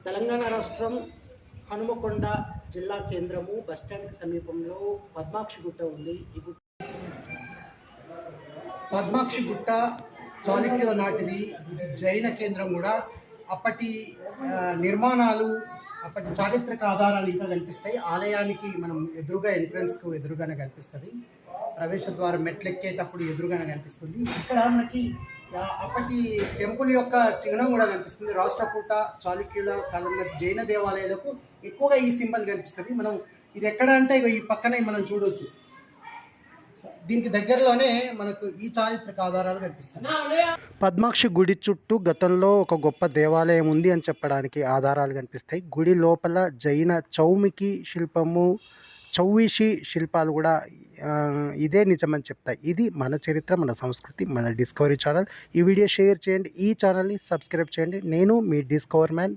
తెలంగాణ రాష్ట్రం హనుమకొండ జిల్లా కేంద్రము బస్టాండ్కి సమీపంలో పద్మాక్షి గుట్ట ఉంది. ఈ గుట్ట పద్మాక్షి గుట్ట చాళుక్యుల నాటిది. ఇది జైన కేంద్రం కూడా. అప్పటి నిర్మాణాలు, అప్పటి చారిత్రక ఆధారాలు ఇంకా కనిపిస్తాయి. ఆలయానికి మనం ఎదురుగా ఎంట్రన్స్కు ఎదురుగానే కనిపిస్తుంది. ప్రవేశ ద్వారం మెట్లెక్కేటప్పుడు ఎదురుగానే కనిపిస్తుంది. ఇక్కడ మనకి అప్పటి టెంపుల్ యొక్క చిహ్నం కూడా కనిపిస్తుంది. రాష్ట్రకూట చాళుక్యుల కాలంలో జైన దేవాలయాలకు ఎక్కువగా ఈ సింబల్ కనిపిస్తుంది. మనం ఇది ఎక్కడ అంటే ఈ పక్కనే మనం చూడవచ్చు. దీనికి దగ్గరలోనే మనకు ఈ చారిత్రక ఆధారాలు కనిపిస్తాయి. పద్మాక్షి గుడి చుట్టూ గతంలో ఒక గొప్ప దేవాలయం ఉంది అని చెప్పడానికి ఆధారాలు కనిపిస్తాయి. గుడి లోపల జైన చౌమికి శిల్పము, చౌవిషి శిల్పాలు కూడా ఇదే నిజమని చెప్తాయి. ఇది మన చరిత్ర, మన సంస్కృతి, మన డిస్కవరీ ఛానల్. ఈ వీడియో షేర్ చేయండి, ఈ ఛానల్ని సబ్స్క్రైబ్ చేయండి. నేను మీ డిస్కవర్ మ్యాన్.